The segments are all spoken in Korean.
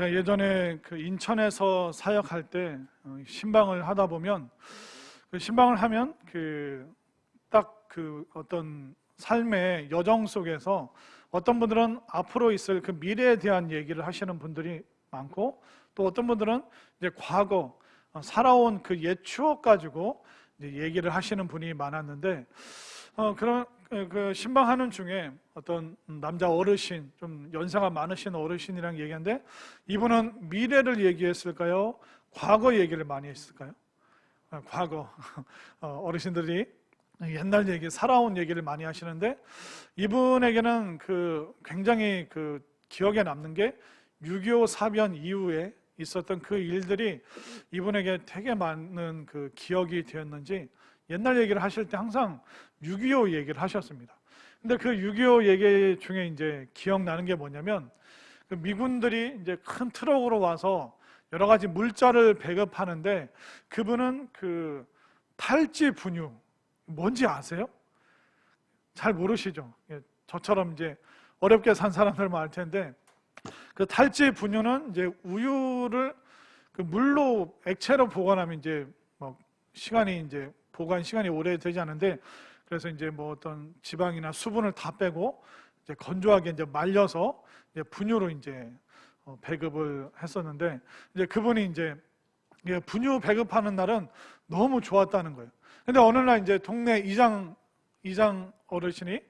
제가 예전에 그 인천에서 사역할 때 신방을 하다 보면 그 신방을 하면 딱 그 어떤 삶의 여정 속에서 어떤 분들은 앞으로 있을 그 미래에 대한 얘기를 하시는 분들이 많고, 또 어떤 분들은 이제 과거 살아온 그 옛 추억 가지고 이제 얘기를 하시는 분이 많았는데, 그런 그 신방하는 중에 어떤 남자 어르신, 좀 연세가 많으신 어르신이랑 얘기하는데, 이분은 미래를 얘기했을까요? 과거 얘기를 많이 했을까요? 과거. 어르신들이 옛날 얘기, 살아온 얘기를 많이 하시는데, 이분에게는 굉장히 기억에 남는 게 6.25 사변 이후에 있었던 그 일들이 이분에게 되게 많은 기억이 되었는지, 옛날 얘기를 하실 때 항상 6.25 얘기를 하셨습니다. 근데 그 6.25 얘기 중에 이제 기억나는 게 뭐냐면, 그 미군들이 이제 큰 트럭으로 와서 여러 가지 물자를 배급하는데, 그분은 탈지 분유, 뭔지 아세요? 잘 모르시죠? 저처럼 이제 어렵게 산 사람들만 알 텐데, 그 탈지 분유는 이제 우유를 물로 액체로 보관하면 이제 이제 보관 시간이 오래 되지 않은데, 그래서 이제 어떤 지방이나 수분을 다 빼고 이제 건조하게 이제 말려서 이제 분유로 이제 배급을 했었는데, 이제 그분이 이제 분유 배급하는 날은 너무 좋았다는 거예요. 근데 어느 날 이제 동네 이장 어르신이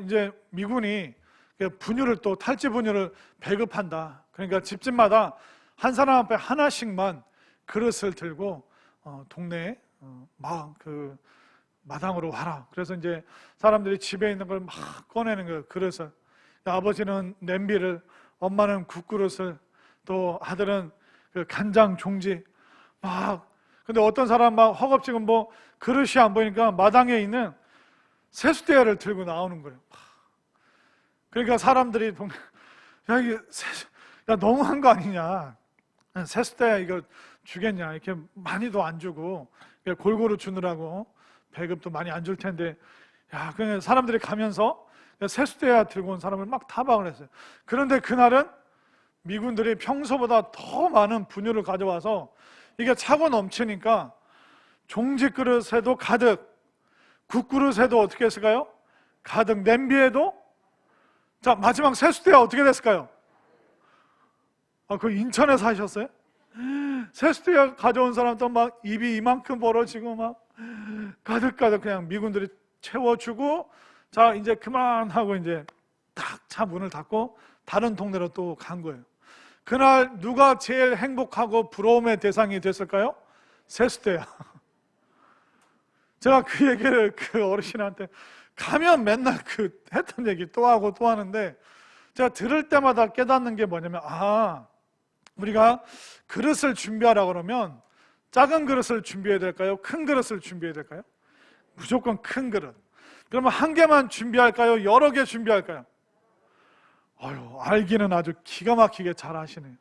이제 미군이 분유를, 또 탈지 분유를 배급한다. 그러니까 집집마다 한 사람 앞에 하나씩만 그릇을 들고 동네에 마당으로 와라. 그래서 이제 사람들이 집에 있는 걸 막 꺼내는 거예요, 그릇을. 아버지는 냄비를, 엄마는 국그릇을, 또 아들은 간장 종지 근데 어떤 사람 허겁지겁 그릇이 안 보이니까 마당에 있는 세숫대야를 들고 나오는 거예요. 그러니까 사람들이 야, 너무한 거 아니냐, 세숫대야 이거 주겠냐, 이렇게 많이도 안 주고 골고루 주느라고 배급도 많이 안 줄 텐데, 그냥 사람들이 가면서 세숫대야 들고 온 사람을 막 타박을 했어요. 그런데 그날은 미군들이 평소보다 더 많은 분유를 가져와서 이게 차고 넘치니까 종지 그릇에도 가득, 국그릇에도 어떻게 했을까요? 가득, 냄비에도. 자, 마지막 세숫대야 어떻게 됐을까요? 그 인천에서 하셨어요? 세숫대야 가져온 사람도 막 입이 이만큼 벌어지고 막 가득가득 그냥 미군들이 채워주고, 자 이제 그만하고 이제 딱 차 문을 닫고 다른 동네로 또 간 거예요. 그날 누가 제일 행복하고 부러움의 대상이 됐을까요? 세숫대야. 제가 그 얘기를 그 어르신한테 가면 맨날 했던 얘기 또 하고 또 하는데, 제가 들을 때마다 깨닫는 게 뭐냐면, 우리가 그릇을 준비하라 그러면 작은 그릇을 준비해야 될까요? 큰 그릇을 준비해야 될까요? 무조건 큰 그릇. 그러면 한 개만 준비할까요? 여러 개 준비할까요? 알기는 아주 기가 막히게 잘 하시네요.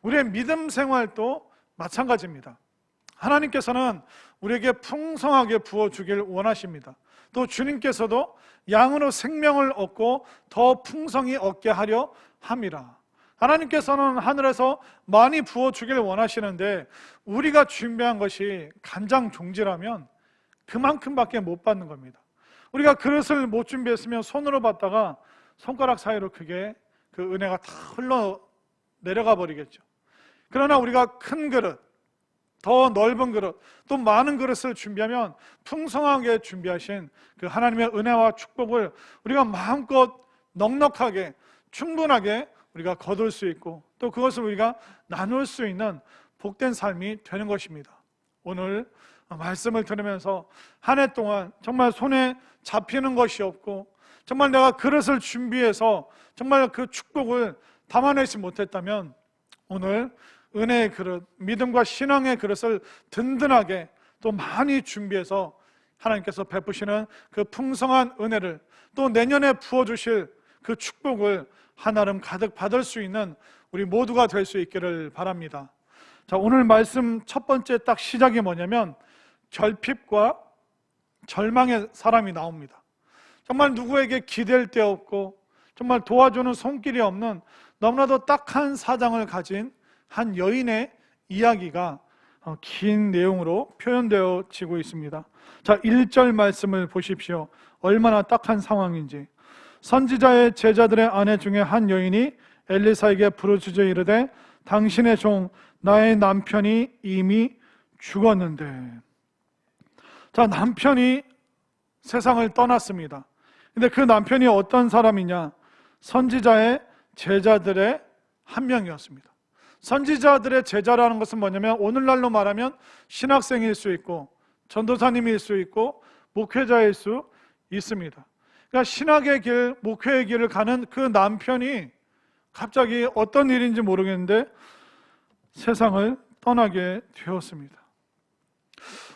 우리의 믿음 생활도 마찬가지입니다. 하나님께서는 우리에게 풍성하게 부어주길 원하십니다. 또 주님께서도 양으로 생명을 얻고 더 풍성히 얻게 하려 함이라. 하나님께서는 하늘에서 많이 부어주길 원하시는데, 우리가 준비한 것이 간장 종지라면 그만큼밖에 못 받는 겁니다. 우리가 그릇을 못 준비했으면 손으로 받다가 손가락 사이로 그게 그 은혜가 다 흘러 내려가 버리겠죠. 그러나 우리가 큰 그릇, 더 넓은 그릇, 또 많은 그릇을 준비하면 풍성하게 준비하신 그 하나님의 은혜와 축복을 우리가 마음껏 넉넉하게 충분하게 우리가 거둘 수 있고, 또 그것을 우리가 나눌 수 있는 복된 삶이 되는 것입니다. 오늘 말씀을 들으면서 한 해 동안 정말 손에 잡히는 것이 없고, 정말 내가 그릇을 준비해서 정말 그 축복을 담아내지 못했다면, 오늘 은혜의 그릇, 믿음과 신앙의 그릇을 든든하게 또 많이 준비해서 하나님께서 베푸시는 그 풍성한 은혜를, 또 내년에 부어주실 그 축복을 한아름 가득 받을 수 있는 우리 모두가 될 수 있기를 바랍니다. 자, 오늘 말씀 첫 번째 딱 시작이 뭐냐면 결핍과 절망의 사람이 나옵니다. 정말 누구에게 기댈 데 없고 정말 도와주는 손길이 없는 너무나도 딱한 사정을 가진 한 여인의 이야기가 긴 내용으로 표현되어지고 있습니다. 자, 1절 말씀을 보십시오. 얼마나 딱한 상황인지. 선지자의 제자들의 아내 중에 한 여인이 엘리사에게 부르짖어 이르되 당신의 종 나의 남편이 이미 죽었는데. 자, 남편이 세상을 떠났습니다. 근데 그 남편이 어떤 사람이냐? 선지자의 제자들의 한 명이었습니다. 선지자들의 제자라는 것은 뭐냐면 오늘날로 말하면 신학생일 수 있고 전도사님일 수 있고 목회자일 수 있습니다. 그러니까 신학의 길, 목회의 길을 가는 그 남편이 갑자기 어떤 일인지 모르겠는데 세상을 떠나게 되었습니다.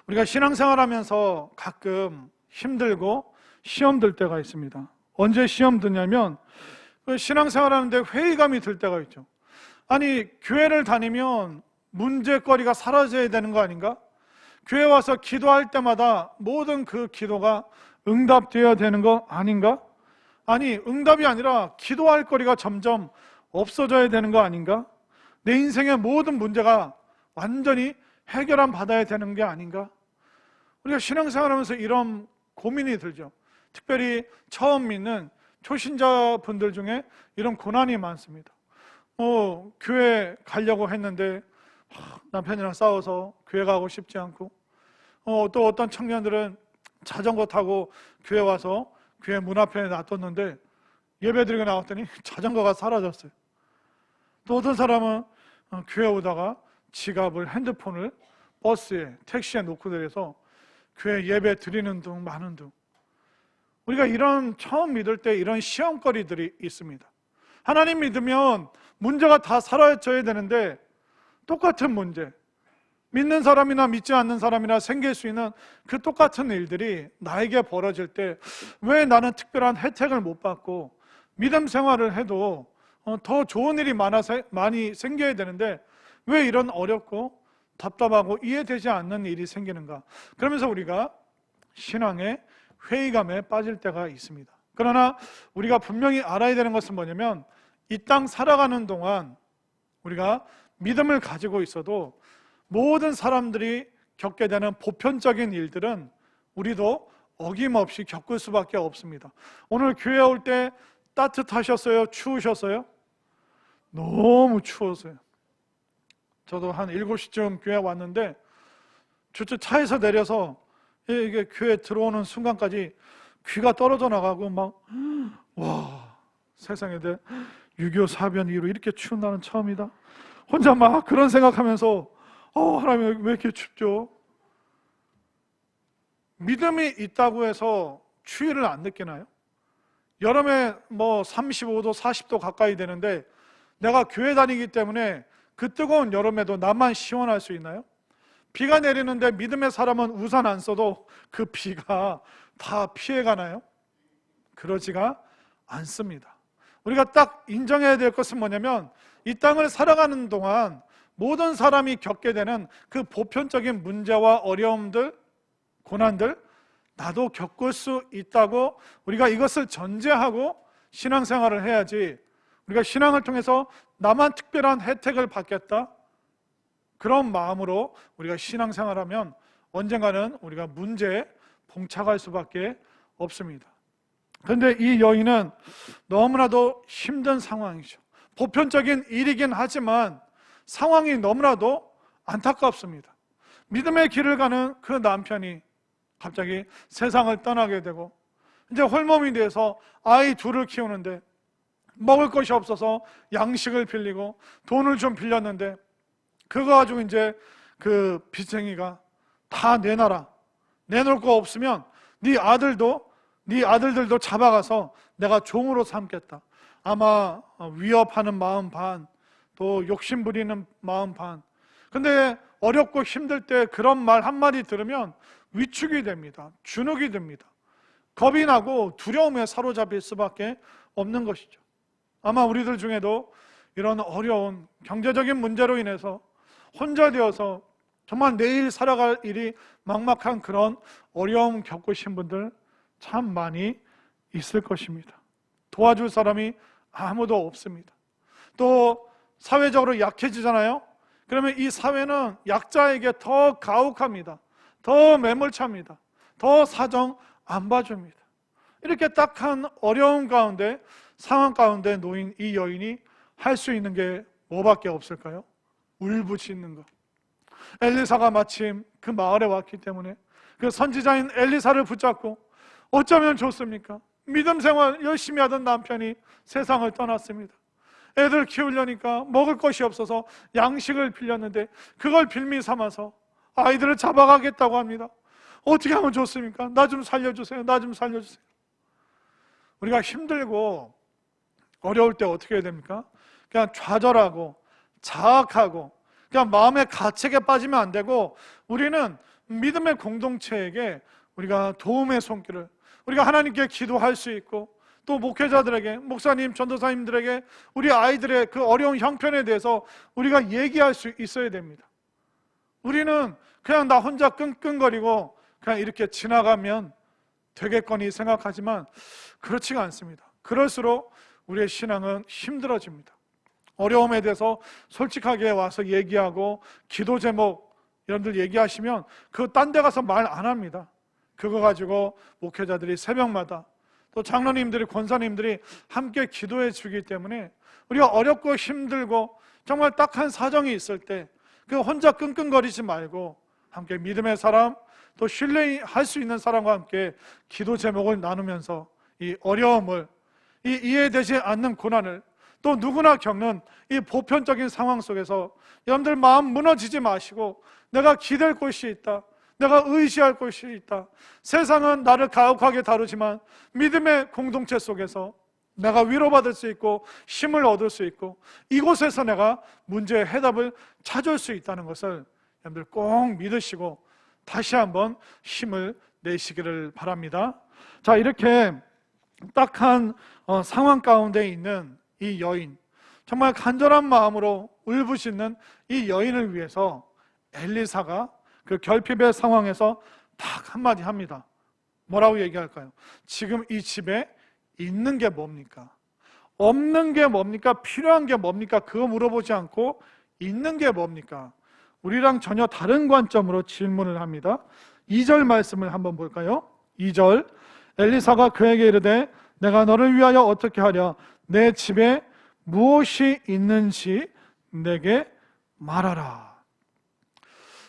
우리가 신앙생활하면서 가끔 힘들고 시험 들 때가 있습니다. 언제 시험 드냐면 신앙생활하는데 회의감이 들 때가 있죠. 아니, 교회를 다니면 문제거리가 사라져야 되는 거 아닌가? 교회 와서 기도할 때마다 모든 그 기도가 응답되어야 되는 거 아닌가? 아니, 응답이 아니라 기도할 거리가 점점 없어져야 되는 거 아닌가? 내 인생의 모든 문제가 완전히 해결함 받아야 되는 게 아닌가? 우리가 신앙생활하면서 이런 고민이 들죠. 특별히 처음 믿는 초신자분들 중에 이런 고난이 많습니다. 교회 가려고 했는데 남편이랑 싸워서 교회 가고 싶지 않고, 또 어떤 청년들은 자전거 타고 교회 와서 교회 문 앞에 놔뒀는데 예배 드리고 나왔더니 자전거가 사라졌어요. 또 어떤 사람은 교회 오다가 지갑을, 핸드폰을 버스에, 택시에 놓고 내려서 교회 예배 드리는 등 많은 등, 우리가 이런 처음 믿을 때 이런 시험거리들이 있습니다. 하나님 믿으면 문제가 다 사라져야 되는데 똑같은 문제, 믿는 사람이나 믿지 않는 사람이나 생길 수 있는 그 똑같은 일들이 나에게 벌어질 때 왜 나는 특별한 혜택을 못 받고 믿음 생활을 해도 더 좋은 일이 많이 생겨야 되는데 왜 이런 어렵고 답답하고 이해되지 않는 일이 생기는가? 그러면서 우리가 신앙의 회의감에 빠질 때가 있습니다. 그러나 우리가 분명히 알아야 되는 것은 뭐냐면 이 땅 살아가는 동안 우리가 믿음을 가지고 있어도 모든 사람들이 겪게 되는 보편적인 일들은 우리도 어김없이 겪을 수밖에 없습니다. 오늘 교회 올 때 따뜻하셨어요? 추우셨어요? 너무 추웠어요. 저도 한 7시쯤 교회 왔는데 주차 차에서 내려서 이게 교회 들어오는 순간까지 귀가 떨어져 나가고 막, 와, 세상에 내 6.25 사변 이후로 이렇게 추운 날은 처음이다. 혼자 막 그런 생각하면서 하나님 왜 이렇게 춥죠? 믿음이 있다고 해서 추위를 안 느끼나요? 여름에 뭐 35도, 40도 가까이 되는데 내가 교회 다니기 때문에 그 뜨거운 여름에도 나만 시원할 수 있나요? 비가 내리는데 믿음의 사람은 우산 안 써도 그 비가 다 피해가나요? 그러지가 않습니다. 우리가 딱 인정해야 될 것은 뭐냐면 이 땅을 살아가는 동안 모든 사람이 겪게 되는 그 보편적인 문제와 어려움들, 고난들 나도 겪을 수 있다고 우리가 이것을 전제하고 신앙생활을 해야지, 우리가 신앙을 통해서 나만 특별한 혜택을 받겠다 그런 마음으로 우리가 신앙생활하면 언젠가는 우리가 문제에 봉착할 수밖에 없습니다. 그런데 이 여인은 너무나도 힘든 상황이죠. 보편적인 일이긴 하지만 상황이 너무나도 안타깝습니다. 믿음의 길을 가는 그 남편이 갑자기 세상을 떠나게 되고 이제 홀몸이 돼서 아이 둘을 키우는데 먹을 것이 없어서 양식을 빌리고 돈을 좀 빌렸는데 그거 가지고 이제 그 빚쟁이가 다 내놔라, 내놓을 거 없으면 네 아들들도 잡아가서 내가 종으로 삼겠다. 아마 위협하는 마음 반, 또 욕심 부리는 마음 반. 근데 어렵고 힘들 때 그런 말 한마디 들으면 위축이 됩니다. 주눅이 듭니다. 겁이 나고 두려움에 사로잡힐 수밖에 없는 것이죠. 아마 우리들 중에도 이런 어려운 경제적인 문제로 인해서 혼자 되어서 정말 내일 살아갈 일이 막막한 그런 어려움 겪으신 분들 참 많이 있을 것입니다. 도와줄 사람이 아무도 없습니다. 또 사회적으로 약해지잖아요. 그러면 이 사회는 약자에게 더 가혹합니다. 더 매몰찹니다. 더 사정 안 봐줍니다. 이렇게 딱한 어려운 가운데, 상황 가운데 놓인 이 여인이 할 수 있는 게 뭐밖에 없을까요? 울부짖는 것. 엘리사가 마침 그 마을에 왔기 때문에 그 선지자인 엘리사를 붙잡고, 어쩌면 좋습니까? 믿음 생활 열심히 하던 남편이 세상을 떠났습니다. 애들 키우려니까 먹을 것이 없어서 양식을 빌렸는데 그걸 빌미 삼아서 아이들을 잡아가겠다고 합니다. 어떻게 하면 좋습니까? 나 좀 살려주세요. 나 좀 살려주세요. 우리가 힘들고 어려울 때 어떻게 해야 됩니까? 그냥 좌절하고 자학하고 그냥 마음의 가책에 빠지면 안 되고, 우리는 믿음의 공동체에게 우리가 도움의 손길을, 우리가 하나님께 기도할 수 있고, 또 목회자들에게, 목사님, 전도사님들에게 우리 아이들의 그 어려운 형편에 대해서 우리가 얘기할 수 있어야 됩니다. 우리는 그냥 나 혼자 끙끙거리고 그냥 이렇게 지나가면 되겠거니 생각하지만 그렇지가 않습니다. 그럴수록 우리의 신앙은 힘들어집니다. 어려움에 대해서 솔직하게 와서 얘기하고, 기도 제목 여러분들 얘기하시면 그 딴 데 가서 말 안 합니다. 그거 가지고 목회자들이 새벽마다, 또 장로님들이, 권사님들이 함께 기도해 주기 때문에 우리가 어렵고 힘들고 정말 딱한 사정이 있을 때 그 혼자 끙끙거리지 말고 함께 믿음의 사람, 또 신뢰할 수 있는 사람과 함께 기도 제목을 나누면서 이 어려움을, 이 이해되지 않는 고난을, 또 누구나 겪는 이 보편적인 상황 속에서 여러분들 마음 무너지지 마시고, 내가 기댈 곳이 있다, 내가 의지할 곳이 있다, 세상은 나를 가혹하게 다루지만 믿음의 공동체 속에서 내가 위로받을 수 있고 힘을 얻을 수 있고, 이곳에서 내가 문제의 해답을 찾을 수 있다는 것을 여러분들 꼭 믿으시고 다시 한번 힘을 내시기를 바랍니다. 자, 이렇게 딱한 상황 가운데 있는 이 여인, 정말 간절한 마음으로 울부짖는 이 여인을 위해서 엘리사가 그 결핍의 상황에서 딱 한마디 합니다. 뭐라고 얘기할까요? 지금 이 집에 있는 게 뭡니까? 없는 게 뭡니까? 필요한 게 뭡니까? 그거 물어보지 않고 있는 게 뭡니까? 우리랑 전혀 다른 관점으로 질문을 합니다. 2절 말씀을 한번 볼까요? 2절, 엘리사가 그에게 이르되 내가 너를 위하여 어떻게 하랴? 내 집에 무엇이 있는지 내게 말하라.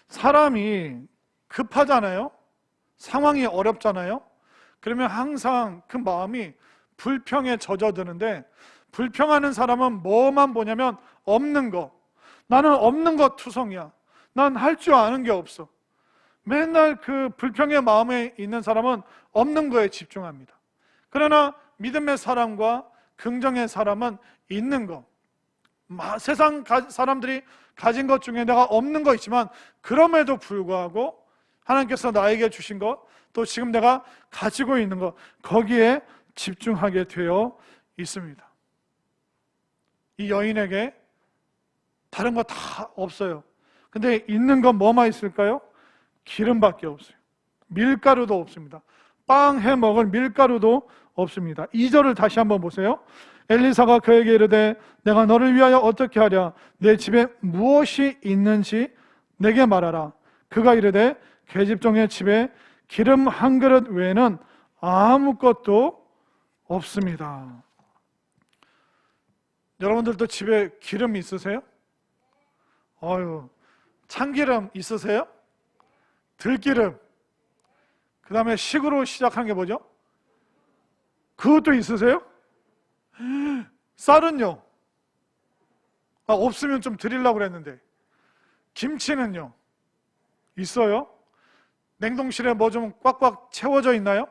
사람이 급하잖아요. 상황이 어렵잖아요. 그러면 항상 그 마음이 불평에 젖어드는데, 불평하는 사람은 뭐만 보냐면 없는 거. 나는 없는 거 투성이야. 난 할 줄 아는 게 없어. 맨날 그 불평의 마음에 있는 사람은 없는 거에 집중합니다. 그러나 믿음의 사람과 긍정의 사람은 있는 거, 세상 사람들이 가진 것 중에 내가 없는 거 있지만 그럼에도 불구하고 하나님께서 나에게 주신 것, 또 지금 내가 가지고 있는 것, 거기에 집중하게 되어 있습니다. 이 여인에게 다른 거 다 없어요. 근데 있는 건 뭐만 있을까요? 기름밖에 없어요. 밀가루도 없습니다. 빵 해 먹을 밀가루도 없습니다. 2절을 다시 한번 보세요. 엘리사가 그에게 이르되 내가 너를 위하여 어떻게 하랴? 내 집에 무엇이 있는지 내게 말하라. 그가 이르되 계집종의 집에 기름 한 그릇 외에는 아무것도 없습니다. 여러분들도 집에 기름 있으세요? 참기름 있으세요? 들기름, 그 다음에 식으로 시작한 게 뭐죠? 그것도 있으세요? 쌀은요? 없으면 좀 드리려고 그랬는데. 김치는요? 있어요? 냉동실에 뭐 좀 꽉꽉 채워져 있나요?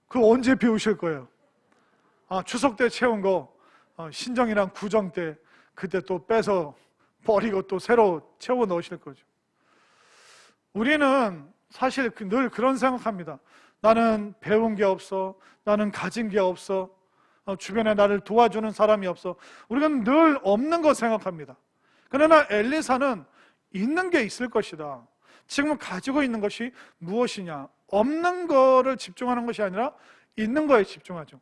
그거 언제 비우실 거예요? 추석 때 채운 거, 신정이랑 구정 때 그때 또 빼서 버리고 또 새로 채워 넣으실 거죠. 우리는 사실 늘 그런 생각합니다. 나는 배운 게 없어, 나는 가진 게 없어, 주변에 나를 도와주는 사람이 없어. 우리가 늘 없는 거 생각합니다. 그러나 엘리사는 있는 게 있을 것이다. 지금 가지고 있는 것이 무엇이냐? 없는 거를 집중하는 것이 아니라 있는 거에 집중하죠.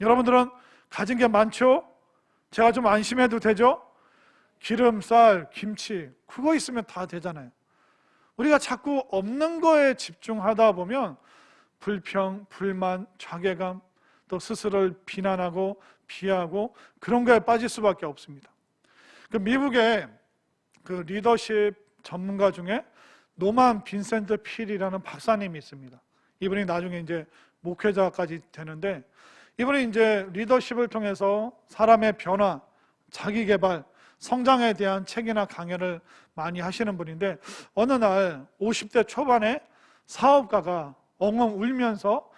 여러분들은 가진 게 많죠? 제가 좀 안심해도 되죠? 기름, 쌀, 김치 그거 있으면 다 되잖아요. 우리가 자꾸 없는 거에 집중하다 보면 불평, 불만, 자괴감, 또 스스로를 비난하고 비하고 그런 거에 빠질 수밖에 없습니다. 그 미국의 그 리더십 전문가 중에 노만 빈센트 필이라는 박사님이 있습니다. 이분이 나중에 이제 목회자까지 되는데, 이분이 이제 리더십을 통해서 사람의 변화, 자기 개발, 성장에 대한 책이나 강연을 많이 하시는 분인데, 어느 날 50대 초반에 사업가가 엉엉 울면서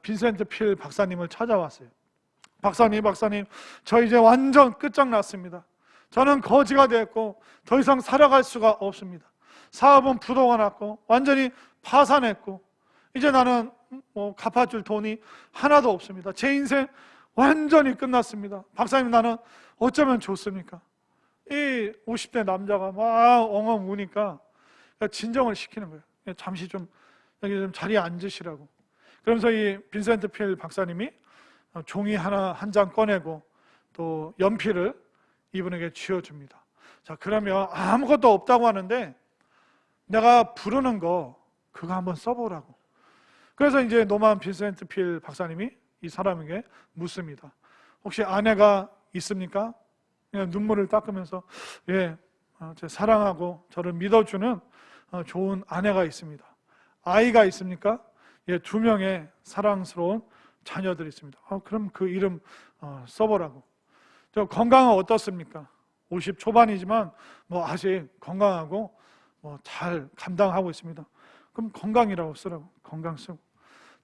빈센트 필 박사님을 찾아왔어요. 박사님, 저 이제 완전 끝장났습니다. 저는 거지가 됐고 더 이상 살아갈 수가 없습니다. 사업은 부도가 났고 완전히 파산했고 이제 나는 갚아줄 돈이 하나도 없습니다. 제 인생 완전히 끝났습니다. 박사님, 나는 어쩌면 좋습니까? 이 50대 남자가 막 엉엉 우니까 진정을 시키는 거예요. 잠시 좀 여기 좀 자리에 앉으시라고. 그러면서 이 빈센트 필 박사님이 종이 한 장 꺼내고 또 연필을 이분에게 쥐어줍니다. 자, 그러면 아무것도 없다고 하는데 내가 부르는 거 그거 한번 써보라고. 그래서 이제 노만 빈센트 필 박사님이 이 사람에게 묻습니다. 혹시 아내가 있습니까? 그냥 눈물을 닦으면서 예, 제 사랑하고 저를 믿어주는 좋은 아내가 있습니다. 아이가 있습니까? 예, 2명의 사랑스러운 자녀들이 있습니다. 그럼 그 이름 써보라고. 저 건강은 어떻습니까? 50 초반이지만 아직 건강하고 잘 감당하고 있습니다. 그럼 건강이라고 쓰라고. 건강 쓰고.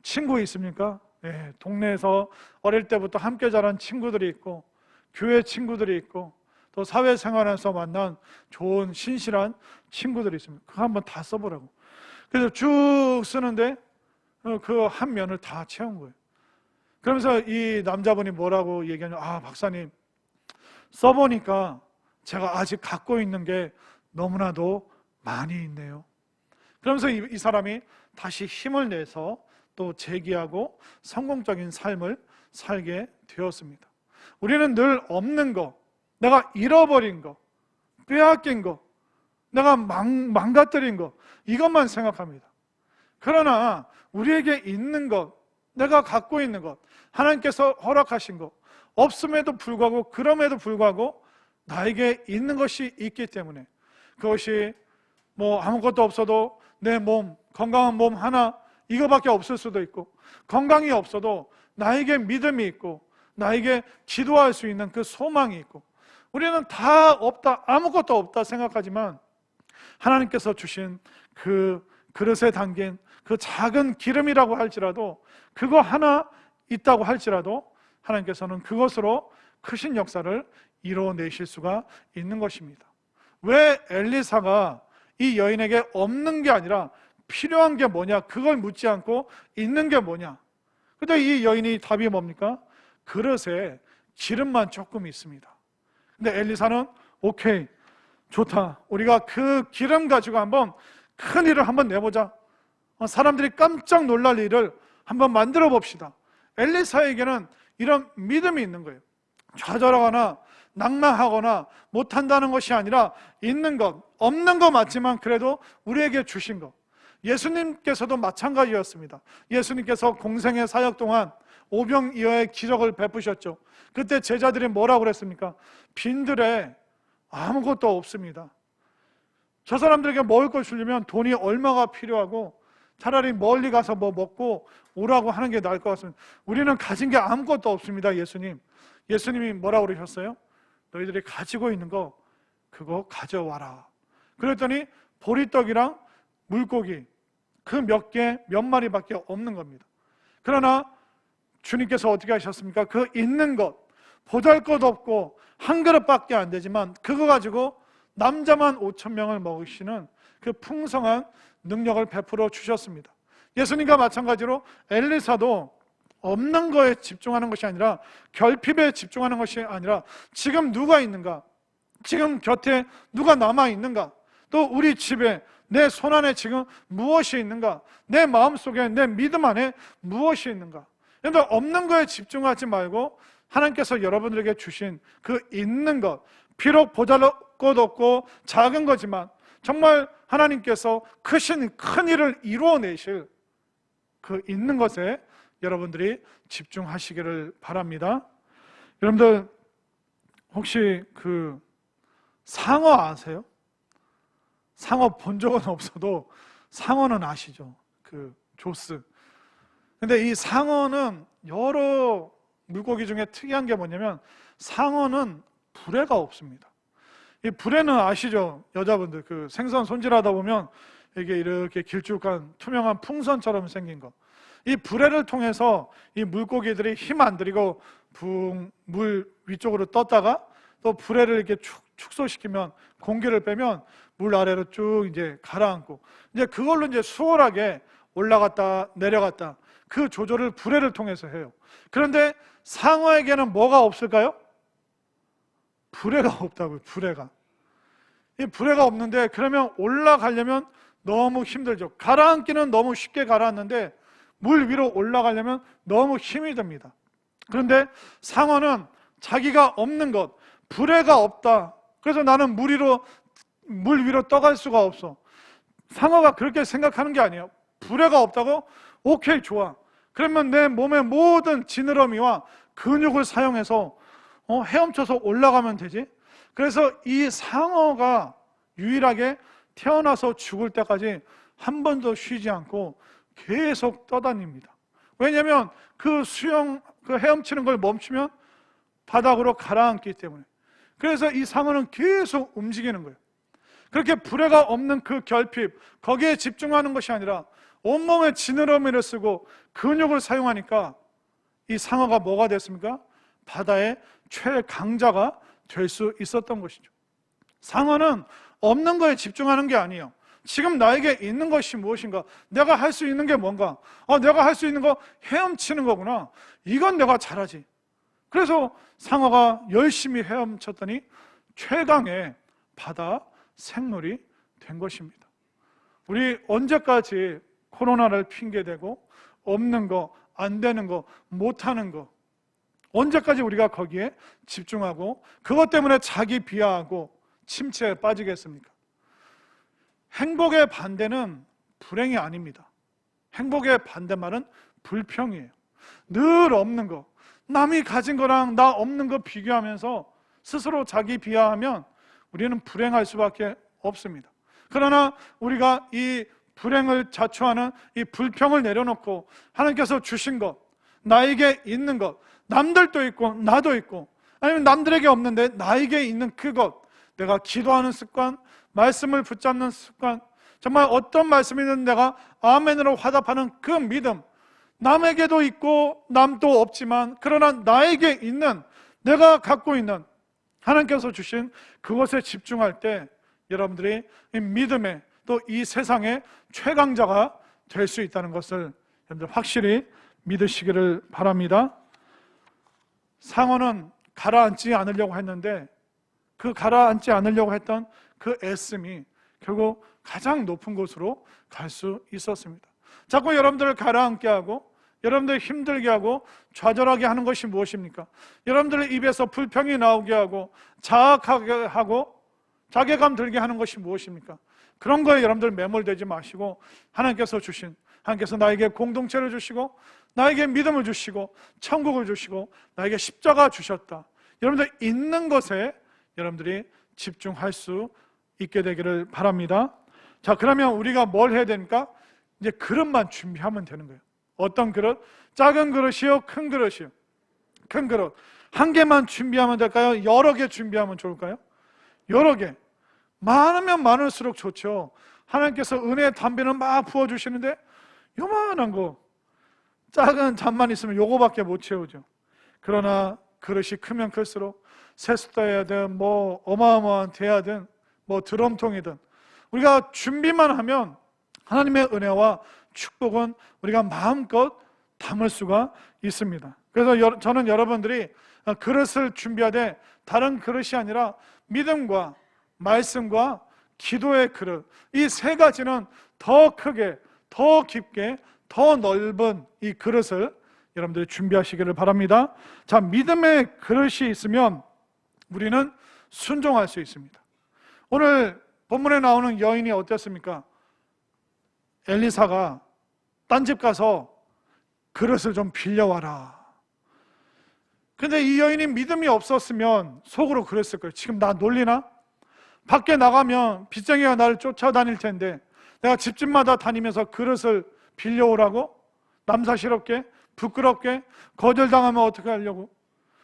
친구 있습니까? 예, 동네에서 어릴 때부터 함께 자란 친구들이 있고 교회 친구들이 있고 또 사회생활에서 만난 좋은 신실한 친구들이 있습니다. 그거 한번 다 써보라고. 그래서 쭉 쓰는데 그 한 면을 다 채운 거예요. 그러면서 이 남자분이 뭐라고 얘기하냐, 박사님, 써보니까 제가 아직 갖고 있는 게 너무나도 많이 있네요. 그러면서 이 사람이 다시 힘을 내서 또 재기하고 성공적인 삶을 살게 되었습니다. 우리는 늘 없는 거, 내가 잃어버린 거, 빼앗긴 거, 내가 망가뜨린 거, 이것만 생각합니다. 그러나 우리에게 있는 것, 내가 갖고 있는 것, 하나님께서 허락하신 것, 없음에도 불구하고 그럼에도 불구하고 나에게 있는 것이 있기 때문에 그것이 아무것도 없어도 내 몸, 건강한 몸 하나 이거밖에 없을 수도 있고, 건강이 없어도 나에게 믿음이 있고 나에게 기도할 수 있는 그 소망이 있고, 우리는 다 없다, 아무것도 없다 생각하지만 하나님께서 주신 그 그릇에 담긴 그 작은 기름이라고 할지라도, 그거 하나 있다고 할지라도 하나님께서는 그것으로 크신 역사를 이뤄내실 수가 있는 것입니다. 왜 엘리사가 이 여인에게 없는 게 아니라 필요한 게 뭐냐, 그걸 묻지 않고 있는 게 뭐냐. 근데 이 여인이 답이 뭡니까? 그릇에 기름만 조금 있습니다. 근데 엘리사는 오케이, 좋다, 우리가 그 기름 가지고 한번 큰 일을 한번 내보자. 사람들이 깜짝 놀랄 일을 한번 만들어 봅시다. 엘리사에게는 이런 믿음이 있는 거예요. 좌절하거나 낙망하거나 못한다는 것이 아니라 있는 것, 없는 것 맞지만 그래도 우리에게 주신 것. 예수님께서도 마찬가지였습니다. 예수님께서 공생의 사역 동안 오병이어의 기적을 베푸셨죠. 그때 제자들이 뭐라고 그랬습니까? 빈들에 아무것도 없습니다. 저 사람들에게 먹을 걸 주려면 돈이 얼마가 필요하고 차라리 멀리 가서 먹고 오라고 하는 게 나을 것 같습니다. 우리는 가진 게 아무것도 없습니다. 예수님이 뭐라고 그러셨어요? 너희들이 가지고 있는 거 그거 가져와라. 그랬더니 보리떡이랑 물고기 그 몇 마리밖에 없는 겁니다. 그러나 주님께서 어떻게 하셨습니까? 그 있는 것, 보잘것없고 한 그릇밖에 안 되지만 그거 가지고 남자만 5,000명을 먹이시는 그 풍성한 능력을 베풀어 주셨습니다. 예수님과 마찬가지로 엘리사도 없는 거에 집중하는 것이 아니라, 결핍에 집중하는 것이 아니라 지금 누가 있는가, 지금 곁에 누가 남아 있는가, 또 우리 집에 내 손안에 지금 무엇이 있는가, 내 마음속에 내 믿음 안에 무엇이 있는가. 그런데 없는 거에 집중하지 말고 하나님께서 여러분들에게 주신 그 있는 것, 비록 보잘것 없고 작은 거지만 정말 하나님께서 큰 일을 이루어내실 그 있는 것에 여러분들이 집중하시기를 바랍니다. 여러분들 혹시 그 상어 아세요? 상어 본 적은 없어도 상어는 아시죠? 그 조스. 근데 이 상어는 여러 물고기 중에 특이한 게 뭐냐면 상어는 불에가 없습니다. 이 불에는 아시죠? 여자분들 그 생선 손질하다 보면 이게 이렇게 길쭉한 투명한 풍선처럼 생긴 거. 이 불에를 통해서 이 물고기들이 힘 안 들이고 붕 물 위쪽으로 떴다가 또 불에를 이렇게 축소시키면 공기를 빼면 물 아래로 쭉 이제 가라앉고 이제 그걸로 이제 수월하게 올라갔다 내려갔다 그 조절을 불에를 통해서 해요. 그런데 상어에게는 뭐가 없을까요? 불에가 없다고요. 불에가. 이 불에가 없는데 그러면 올라가려면 너무 힘들죠. 가라앉기는 너무 쉽게 가라앉는데 물 위로 올라가려면 너무 힘이 듭니다. 그런데 상어는 자기가 없는 것, 불에가 없다. 그래서 나는 물 위로 떠갈 수가 없어. 상어가 그렇게 생각하는 게 아니에요. 불에가 없다고? 오케이, 좋아. 그러면 내 몸의 모든 지느러미와 근육을 사용해서 헤엄쳐서 올라가면 되지. 그래서 이 상어가 유일하게 태어나서 죽을 때까지 한 번도 쉬지 않고 계속 떠다닙니다. 왜냐하면 그 헤엄치는 걸 멈추면 바닥으로 가라앉기 때문에. 그래서 이 상어는 계속 움직이는 거예요. 그렇게 불에가 없는 그 결핍, 거기에 집중하는 것이 아니라 온몸의 지느러미를 쓰고 근육을 사용하니까 이 상어가 뭐가 됐습니까? 바다의 최강자가 될 수 있었던 것이죠. 상어는 없는 거에 집중하는 게 아니에요. 지금 나에게 있는 것이 무엇인가? 내가 할 수 있는 게 뭔가? 내가 할 수 있는 거 헤엄치는 거구나. 이건 내가 잘하지. 그래서 상어가 열심히 헤엄쳤더니 최강의 바다 생물이 된 것입니다. 우리 언제까지 코로나를 핑계대고 없는 거, 안 되는 거, 못하는 거, 언제까지 우리가 거기에 집중하고 그것 때문에 자기 비하하고 침체에 빠지겠습니까? 행복의 반대는 불행이 아닙니다. 행복의 반대말은 불평이에요. 늘 없는 거, 남이 가진 거랑 나 없는 거 비교하면서 스스로 자기 비하하면 우리는 불행할 수밖에 없습니다. 그러나 우리가 이 불행을 자초하는 이 불평을 내려놓고 하나님께서 주신 것, 나에게 있는 것, 남들도 있고 나도 있고 아니면 남들에게 없는데 나에게 있는 그것, 내가 기도하는 습관, 말씀을 붙잡는 습관, 정말 어떤 말씀이든 내가 아멘으로 화답하는 그 믿음, 남에게도 있고 남도 없지만 그러나 나에게 있는, 내가 갖고 있는 하나님께서 주신 그것에 집중할 때 여러분들이 이 믿음의 또 이 세상의 최강자가 될 수 있다는 것을 여러분들 확실히 믿으시기를 바랍니다. 상어는 가라앉지 않으려고 했는데 그 가라앉지 않으려고 했던 그 애씀이 결국 가장 높은 곳으로 갈 수 있었습니다. 자꾸 여러분들을 가라앉게 하고 여러분들 힘들게 하고 좌절하게 하는 것이 무엇입니까? 여러분들의 입에서 불평이 나오게 하고 자학하게 하고 자괴감 들게 하는 것이 무엇입니까? 그런 거에 여러분들 매몰되지 마시고 하나님께서 나에게 공동체를 주시고 나에게 믿음을 주시고 천국을 주시고 나에게 십자가 주셨다. 여러분들 있는 것에 여러분들이 집중할 수 있게 되기를 바랍니다. 자, 그러면 우리가 뭘 해야 됩니까? 이제 그릇만 준비하면 되는 거예요. 어떤 그릇? 작은 그릇이요? 큰 그릇이요? 큰 그릇. 한 개만 준비하면 될까요? 여러 개 준비하면 좋을까요? 여러 개. 많으면 많을수록 좋죠. 하나님께서 은혜의 담배는 막 부어주시는데 요만한 거, 작은 잔만 있으면 요거밖에 못 채우죠. 그러나 그릇이 크면 클수록 세숫대야든 뭐 어마어마한 대야든 뭐 드럼통이든 우리가 준비만 하면 하나님의 은혜와 축복은 우리가 마음껏 담을 수가 있습니다. 그래서 저는 여러분들이 그릇을 준비하되 다른 그릇이 아니라 믿음과 말씀과 기도의 그릇, 이 세 가지는 더 크게, 더 깊게, 더 넓은 이 그릇을 여러분들이 준비하시기를 바랍니다. 자, 믿음의 그릇이 있으면 우리는 순종할 수 있습니다. 오늘 본문에 나오는 여인이 어땠습니까? 엘리사가 딴 집 가서 그릇을 좀 빌려와라. 근데 이 여인이 믿음이 없었으면 속으로 그랬을 거예요. 지금 나 놀리나? 밖에 나가면 빚쟁이가 나를 쫓아다닐 텐데 내가 집집마다 다니면서 그릇을 빌려오라고? 남사스럽게? 부끄럽게? 거절당하면 어떻게 하려고?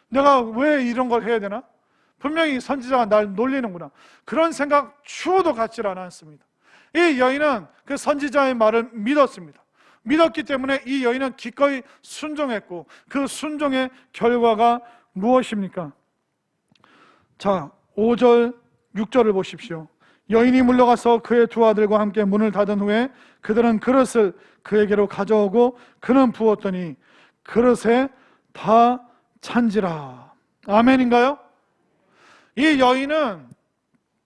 내가 왜 이런 걸 해야 되나? 분명히 선지자가 날 놀리는구나. 그런 생각 추호도 갖질 않았습니다. 이 여인은 그 선지자의 말을 믿었습니다. 믿었기 때문에 이 여인은 기꺼이 순종했고 그 순종의 결과가 무엇입니까? 자, 5절, 6절을 보십시오. 여인이 물러가서 그의 두 아들과 함께 문을 닫은 후에 그들은 그릇을 그에게로 가져오고 그는 부었더니 그릇에 다 찬지라. 아멘인가요? 이 여인은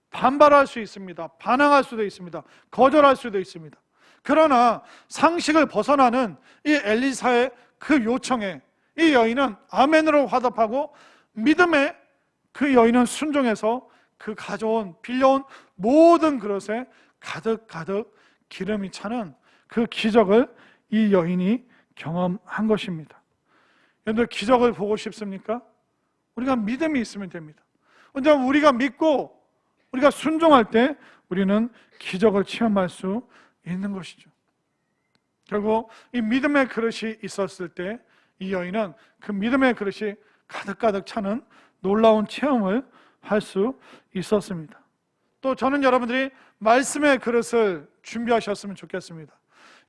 반발할 수 있습니다. 반항할 수도 있습니다. 거절할 수도 있습니다. 그러나 상식을 벗어나는 이 엘리사의 그 요청에 이 여인은 아멘으로 화답하고 믿음에 그 여인은 순종해서 그 가져온 빌려온 모든 그릇에 가득가득 기름이 차는 그 기적을 이 여인이 경험한 것입니다. 여러분들 기적을 보고 싶습니까? 우리가 믿음이 있으면 됩니다. 근데 우리가 믿고 우리가 순종할 때 우리는 기적을 체험할 수 있는 것이죠. 결국 이 믿음의 그릇이 있었을 때 이 여인은 그 믿음의 그릇이 가득가득 차는 놀라운 체험을 할 수 있었습니다. 또 저는 여러분들이 말씀의 그릇을 준비하셨으면 좋겠습니다.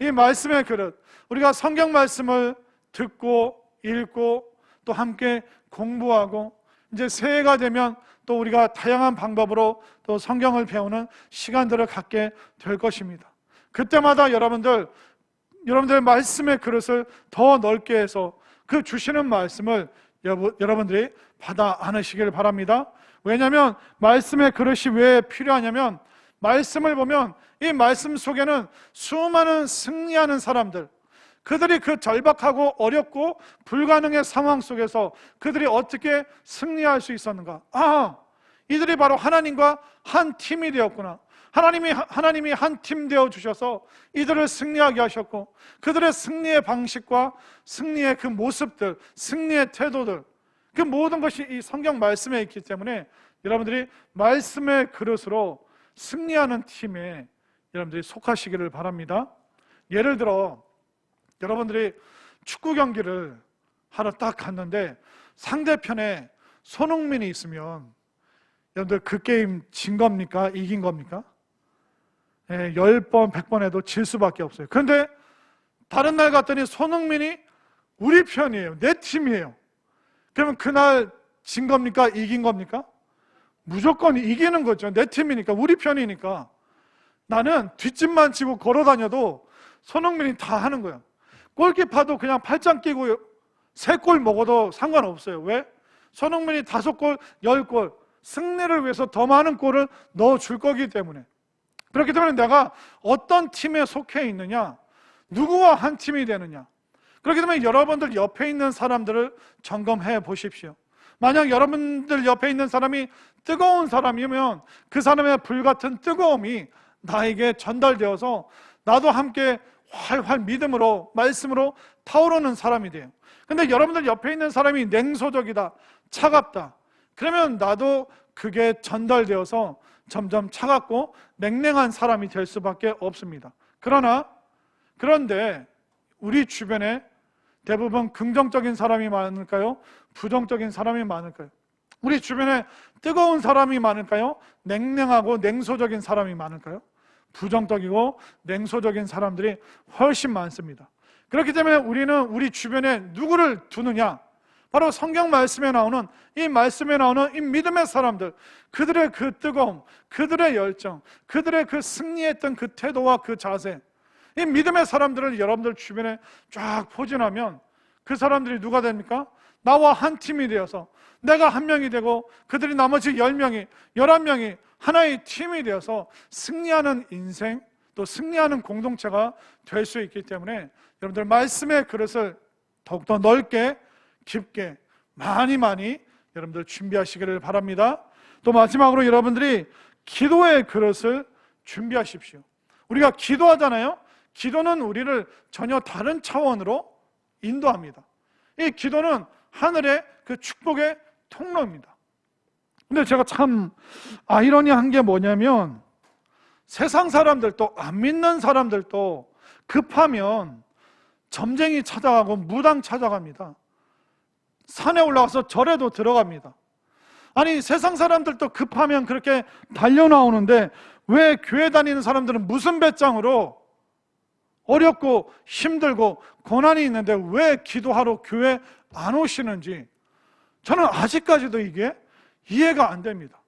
이 말씀의 그릇, 우리가 성경 말씀을 듣고 읽고 또 함께 공부하고 이제 새해가 되면 또 우리가 다양한 방법으로 또 성경을 배우는 시간들을 갖게 될 것입니다. 그때마다 여러분들의 말씀의 그릇을 더 넓게 해서 그 주시는 말씀을 여러분들이 받아 안으시길 바랍니다. 왜냐하면 말씀의 그릇이 왜 필요하냐면 말씀을 보면 이 말씀 속에는 수많은 승리하는 사람들, 그들이 그 절박하고 어렵고 불가능의 상황 속에서 그들이 어떻게 승리할 수 있었는가? 이들이 바로 하나님과 한 팀이 되었구나. 하나님이 한 팀 되어 주셔서 이들을 승리하게 하셨고 그들의 승리의 방식과 승리의 그 모습들, 승리의 태도들, 그 모든 것이 이 성경 말씀에 있기 때문에 여러분들이 말씀의 그릇으로 승리하는 팀에 여러분들이 속하시기를 바랍니다. 예를 들어 여러분들이 축구 경기를 하러 딱 갔는데 상대편에 손흥민이 있으면 여러분들 그 게임 진 겁니까? 이긴 겁니까? 10번, 100번 해도 질 수밖에 없어요. 그런데 다른 날 갔더니 손흥민이 우리 편이에요. 내 팀이에요. 그러면 그날 진 겁니까? 이긴 겁니까? 무조건 이기는 거죠. 내 팀이니까, 우리 편이니까. 나는 뒷짐만 치고 걸어 다녀도 손흥민이 다 하는 거예요. 골키퍼도 그냥 팔짱 끼고 3골 먹어도 상관없어요. 왜? 손흥민이 5골, 10골 승리를 위해서 더 많은 골을 넣어줄 거기 때문에. 그렇기 때문에 내가 어떤 팀에 속해 있느냐, 누구와 한 팀이 되느냐. 그렇기 때문에 여러분들 옆에 있는 사람들을 점검해 보십시오. 만약 여러분들 옆에 있는 사람이 뜨거운 사람이면 그 사람의 불같은 뜨거움이 나에게 전달되어서 나도 함께 활활 믿음으로, 말씀으로 타오르는 사람이 돼요. 근데 여러분들 옆에 있는 사람이 냉소적이다, 차갑다, 그러면 나도 그게 전달되어서 점점 차갑고 냉랭한 사람이 될 수밖에 없습니다. 그런데 우리 주변에 대부분 긍정적인 사람이 많을까요? 부정적인 사람이 많을까요? 우리 주변에 뜨거운 사람이 많을까요? 냉랭하고 냉소적인 사람이 많을까요? 부정적이고 냉소적인 사람들이 훨씬 많습니다. 그렇기 때문에 우리는 우리 주변에 누구를 두느냐? 바로 성경 말씀에 나오는 이 말씀에 나오는 이 믿음의 사람들, 그들의 그 뜨거움, 그들의 열정, 그들의 그 승리했던 그 태도와 그 자세, 이 믿음의 사람들을 여러분들 주변에 쫙 포진하면 그 사람들이 누가 됩니까? 나와 한 팀이 되어서 내가 한 명이 되고 그들이 나머지 10명이, 11명이 하나의 팀이 되어서 승리하는 인생, 또 승리하는 공동체가 될 수 있기 때문에 여러분들 말씀의 그릇을 더욱더 넓게 깊게 많이 여러분들 준비하시기를 바랍니다. 또 마지막으로 여러분들이 기도의 그릇을 준비하십시오. 우리가 기도하잖아요. 기도는 우리를 전혀 다른 차원으로 인도합니다. 이 기도는 하늘의 그 축복의 통로입니다. 근데 제가 참 아이러니한 게 뭐냐면 세상 사람들도 안 믿는 사람들도 급하면 점쟁이 찾아가고 무당 찾아갑니다. 산에 올라가서 절에도 들어갑니다. 아니 세상 사람들도 급하면 그렇게 달려나오는데 왜 교회 다니는 사람들은 무슨 배짱으로 어렵고 힘들고 고난이 있는데 왜 기도하러 교회 안 오시는지 저는 아직까지도 이게 이해가 안 됩니다.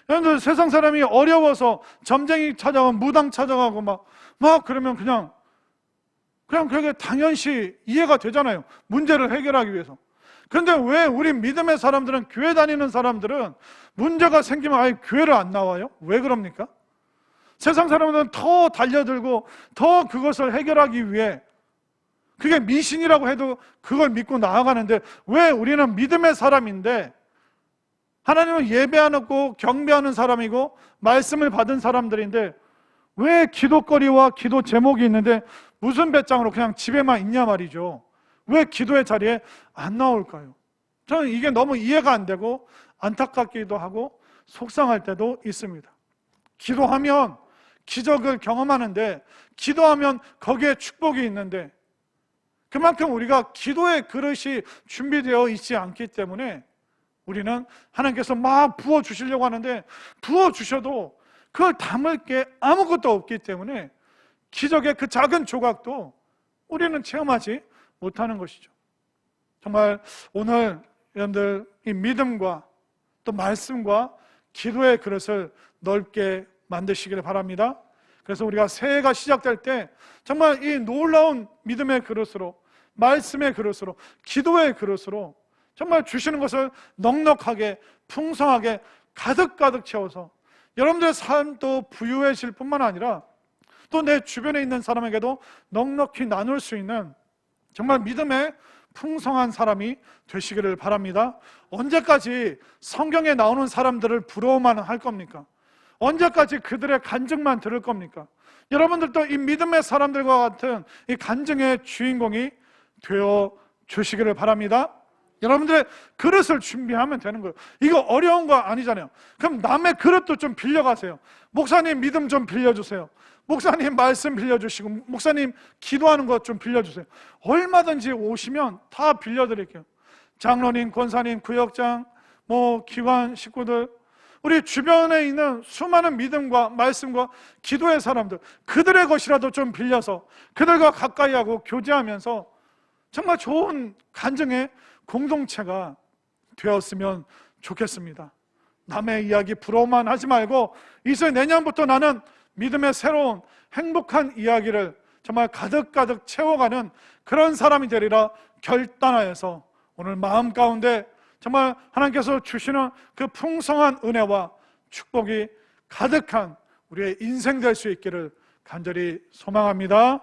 여러분들 세상 사람이 어려워서 점쟁이 찾아가고 무당 찾아가고 막 그러면 그냥 그게 당연시 이해가 되잖아요. 문제를 해결하기 위해서. 그런데 왜 우리 믿음의 사람들은, 교회 다니는 사람들은 문제가 생기면 아예 교회를 안 나와요? 왜 그럽니까? 세상 사람들은 더 달려들고 더 그것을 해결하기 위해, 그게 미신이라고 해도 그걸 믿고 나아가는데 왜 우리는 믿음의 사람인데, 하나님을 예배하고 경배하는 사람이고 말씀을 받은 사람들인데 왜 기도거리와 기도 제목이 있는데 무슨 배짱으로 그냥 집에만 있냐 말이죠. 왜 기도의 자리에 안 나올까요? 저는 이게 너무 이해가 안 되고 안타깝기도 하고 속상할 때도 있습니다. 기도하면 기적을 경험하는데, 기도하면 거기에 축복이 있는데, 그만큼 우리가 기도의 그릇이 준비되어 있지 않기 때문에 우리는 하나님께서 막 부어주시려고 하는데 부어주셔도 그걸 담을 게 아무것도 없기 때문에 기적의 그 작은 조각도 우리는 체험하지 못하는 것이죠. 정말 오늘 여러분들 이 믿음과 또 말씀과 기도의 그릇을 넓게 만드시기를 바랍니다. 그래서 우리가 새해가 시작될 때 정말 이 놀라운 믿음의 그릇으로, 말씀의 그릇으로, 기도의 그릇으로 정말 주시는 것을 넉넉하게 풍성하게 가득 채워서 여러분들의 삶도 부유해질 뿐만 아니라 또 내 주변에 있는 사람에게도 넉넉히 나눌 수 있는 정말 믿음의 풍성한 사람이 되시기를 바랍니다. 언제까지 성경에 나오는 사람들을 부러워만 할 겁니까? 언제까지 그들의 간증만 들을 겁니까? 여러분들도 이 믿음의 사람들과 같은 이 간증의 주인공이 되어 주시기를 바랍니다. 여러분들의 그릇을 준비하면 되는 거예요. 이거 어려운 거 아니잖아요. 그럼 남의 그릇도 좀 빌려가세요. 목사님 믿음 좀 빌려주세요. 목사님 말씀 빌려주시고, 목사님 기도하는 것 좀 빌려주세요. 얼마든지 오시면 다 빌려드릴게요. 장로님, 권사님, 구역장, 기관 식구들, 우리 주변에 있는 수많은 믿음과 말씀과 기도의 사람들, 그들의 것이라도 좀 빌려서 그들과 가까이 하고 교제하면서 정말 좋은 간증의 공동체가 되었으면 좋겠습니다. 남의 이야기 부러워만 하지 말고 이제 내년부터 나는 믿음의 새로운 행복한 이야기를 정말 가득 채워가는 그런 사람이 되리라 결단하여서 오늘 마음 가운데 정말 하나님께서 주시는 그 풍성한 은혜와 축복이 가득한 우리의 인생 될 수 있기를 간절히 소망합니다.